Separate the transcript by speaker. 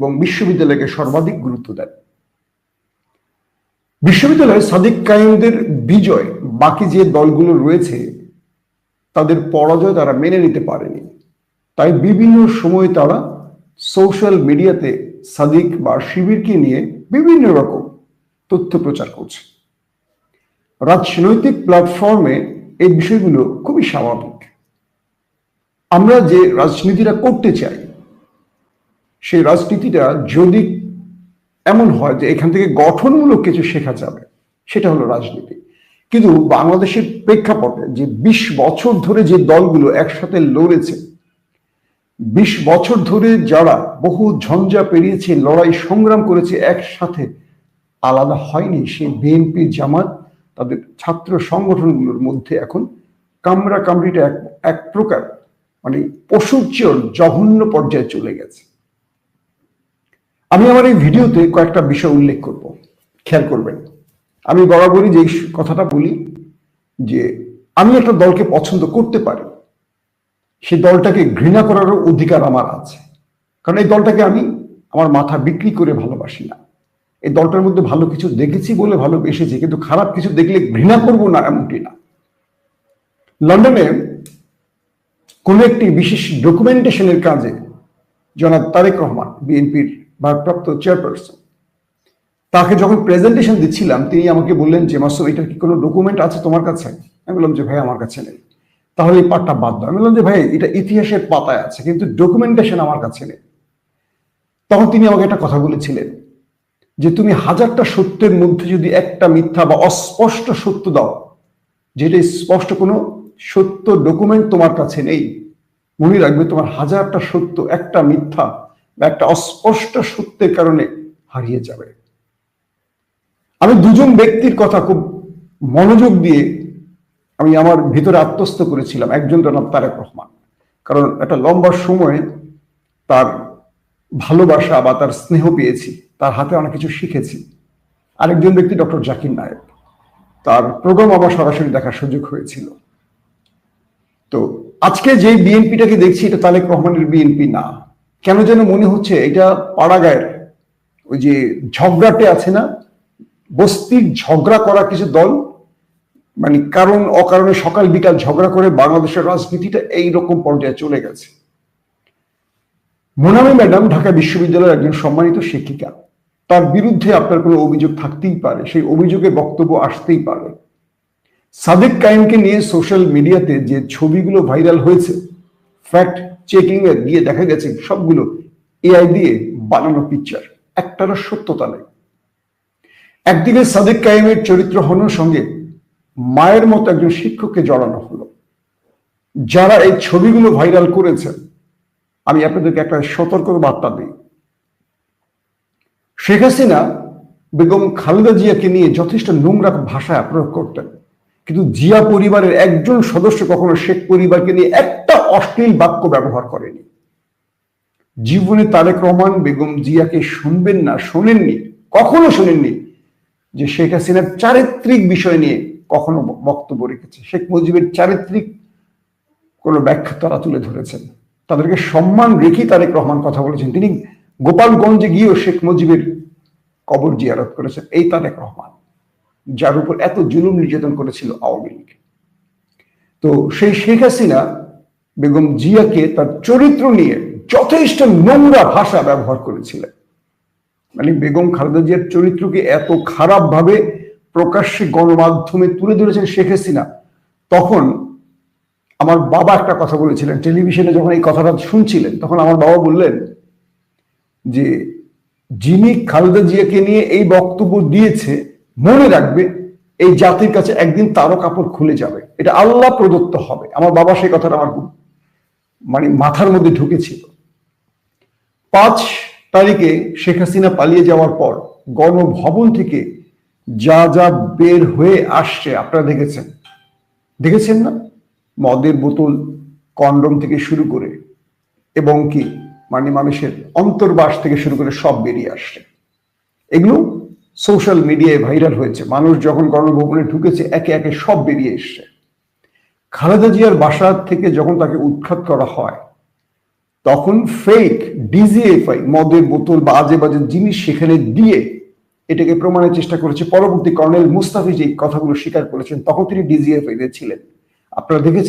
Speaker 1: এবং বিশ্ববিদ্যালয়কে সর্বাধিক গুরুত্ব দেন। বিশ্ববিদ্যালয়ে সাদিক কায়েমদের বিজয় বাকি যে দলগুলো রয়েছে তাদের পরাজয় তারা মেনে নিতে পারেনি, তাই বিভিন্ন সময় তারা সোশ্যাল মিডিয়াতে সাদিক বা শিবিরকে নিয়ে বিভিন্ন রকম তথ্য প্রচার করছে। রাজনৈতিক প্ল্যাটফর্মে এই বিষয়গুলো খুবই স্বাভাবিক। আমরা যে রাজনীতিটা করতে চাই সেই রাজনীতিটা যদি এমন হয় যে এখান থেকে গঠনমূলক কিছু শেখা যাবে, সেটা হলো রাজনীতি। কিন্তু বাংলাদেশের প্রেক্ষাপটে যে 20 বছর ধরে যে দলগুলো একসাথে লড়েছে, 20 বছর ধরে যারা বহু ঝঞ্ঝা পেরিয়েছে, লড়াই সংগ্রাম করেছে একসাথে, আলাদা হয়নি সেই বিএনপি জামাত তাদের ছাত্র সংগঠনগুলোর মধ্যে এখন কামড়া কামড়িটা এক প্রকার মানে পশুর চেয়ে জঘন্য পর্যায়ে চলে গেছে। আমি আমার এই ভিডিওতে কয়েকটা বিষয় উল্লেখ করব, খেয়াল করবেন। আমি বরাবরই যে কথাটা বলি যে আমি একটা দলকে পছন্দ করতে পারি, সেই দলটাকে ঘৃণা করারও অধিকার আমার আছে, কারণ এই দলটাকে আমি আমার মাথা বিক্রি করে ভালোবাসি না। এই দলটার মধ্যে ভালো কিছু দেখেছি বলে ভালোবেসেছি, কিন্তু খারাপ কিছু দেখলে ঘৃণা করবো না এমনটি না। লন্ডনে কোন একটি বিশেষ ডকুমেন্টেশনের কাজে জনাব তারেক রহমান, বিএনপির ভারপ্রাপ্ত চেয়ারপারসন, তাকে যখন প্রেজেন্টেশন দিচ্ছিলাম তিনি আমাকে বললেন যে মাসুম, এটার কি কোনো ডকুমেন্ট আছে তোমার কাছে? আমি বললাম যে ভাই আমার কাছে নেই। তাহলে এই পাঠটা বাদ দাও। আমি বললাম যে ভাই এটা ইতিহাসের পাতায় আছে, কিন্তু ডকুমেন্টেশন আমার কাছে নেই। তখন তিনি আমাকে একটা কথা বলেছিলেন যে তুমি 1000টা সত্যের মধ্যে যদি একটা মিথ্যা বা অস্পষ্ট সত্য দাও, যেটা স্পষ্ট কোনো সত্য ডকুমেন্ট তোমার কাছে নেই, মনে রাখবে তোমার 1000টা সত্য একটা মিথ্যা বা একটা অস্পষ্ট সত্যের কারণে হারিয়ে যাবে। আমি দুজন ব্যক্তির কথা খুব মনোযোগ দিয়ে আমি আমার ভিতরে আত্মস্থ করেছিলাম। একজন জনাব তারেক রহমান, কারণ একটা লম্বা সময় তার ভালোবাসা বা তার স্নেহ পেয়েছি, তার হাতে অনেক কিছু শিখেছি। আরেকজন ব্যক্তি ডক্টর জাকির নায়েক, তার প্রোগ্রাম আমার সরাসরি দেখার সুযোগ হয়েছিল। তো আজকে যে বিএনপিটাকে দেখছি এটা তারেক রহমানের বিএনপি না। কেন যেন মনে হচ্ছে এটা পাড়াগাঁয়ের ওই যে ঝগড়াটে আছে না, বস্তির ঝগড়া করা কিছু দল, মানে কারণ অকারণে সকাল বিকাল ঝগড়া করে বাংলাদেশের রাজনীতিটা এইরকম পর্যায়ে চলে গেছে। মোনামি ম্যাডাম ঢাকা বিশ্ববিদ্যালয়ের একজন সম্মানিত শিক্ষিকা, তার বিরুদ্ধে আপনার কোনো অভিযোগ থাকতেই পারে, সেই অভিযোগে বক্তব্য আসতেই পারে। সাদিক কায়েমকে নিয়ে সোশ্যাল মিডিয়াতে যে ছবিগুলো ভাইরাল হয়েছে, ফ্যাক্ট চেকিং এ গিয়ে দেখা গেছে সবগুলো এআই দিয়ে বানানো পিকচার, একটারও সত্যতা নেই। একদিকে সাদিক কায়েমের চরিত্র হননের সঙ্গে মায়ের মতো একজন শিক্ষককে জড়ানো হলো। যারা এই ছবিগুলো ভাইরাল করেছেন, আমি আপনাদেরকে একটা সতর্ক বার্তা দিই। শেখ হাসিনা বেগম খালেদা জিয়াকে নিয়ে যথেষ্ট নোংরা ভাষা প্রয়োগ করতেন, কিন্তু জিয়া পরিবারের একজন সদস্য কখনো শেখ পরিবারকে নিয়ে একটা অশ্লীল বাক্য ব্যবহার করেনি। জীবনে তারেক রহমান বেগম জিয়াকে শুনবেন না, শোনেননি, কখনো শোনেননি যে শেখ হাসিনার চারিত্রিক বিষয় নিয়ে কখনো বক্তব্য রেখেছে। শেখ মুজিবের চারিত্রিক কোনো ব্যাখ্যা তারা তুলে ধরেছেন, তাদেরকে সম্মান রেখে তারেক রহমান কথা বলেছেন। তিনি গোপালগঞ্জে গিয়েও শেখ মুজিবের কবর জিয়ারত করেছেন। এই তারেক রহমান যার উপর এত জুলুম নির্যাতন করেছিল আওয়ামী লীগ। তো সেই শেখ হাসিনা বেগম জিয়াকে তার চরিত্র নিয়ে যথেষ্ট নোংরা ভাষা ব্যবহার করেছিলেন। মানে বেগম খালেদা জিয়ার চরিত্রকে এত খারাপ ভাবে প্রকাশ্যে গণমাধ্যমে তুলে ধরেছেন শেখ হাসিনা। তখন আমার বাবা একটা কথা বলেছিলেন টেলিভিশনে, যখন এই কথাটা শুনছিলেন তখন আমার বাবা বললেন যে যিনি খালেদা জিয়াকে নিয়ে এই বক্তব্য দিয়েছে, মনে রাখবে এই জাতির কাছে একদিন তারও কাপড় খুলে যাবে, এটা আল্লাহ প্রদত্ত হবে। আমার বাবা সেই কথাটা আমার মানে মাথার মধ্যে ঢুকেছিল। 5 তারিখে শেখ হাসিনা পালিয়ে যাওয়ার পর গণভবন থেকে যা যা বের হয়ে আসছে আপনারা দেখেছেন না? মদের বোতল, কন্ডম থেকে শুরু করে এবং কি মানে মানুষের অন্তর্বাস থেকে শুরু করে সব বেরিয়ে আসছে। এগুলো সোশ্যাল মিডিয়ায় ভাইরাল হয়েছে। মানুষ যখন গণভবনে ঢুকেছে একে একে সব বেরিয়ে এসছে। খালেদা জিয়ার বাসা থেকে যখন তাকে উৎখাত করা হয় তখন ফেক ডিজিএফআই মদের বোতল বা আজে বাজে জিনিস সেখানে দিয়ে এটাকে প্রমাণের চেষ্টা করেছে। পরবর্তী কর্নেল মুস্তাফিজ এই কথাগুলো স্বীকার করেছেন, তখন তিনি ডিজিএফআই ছিলেন। আপনারা দেখেছেন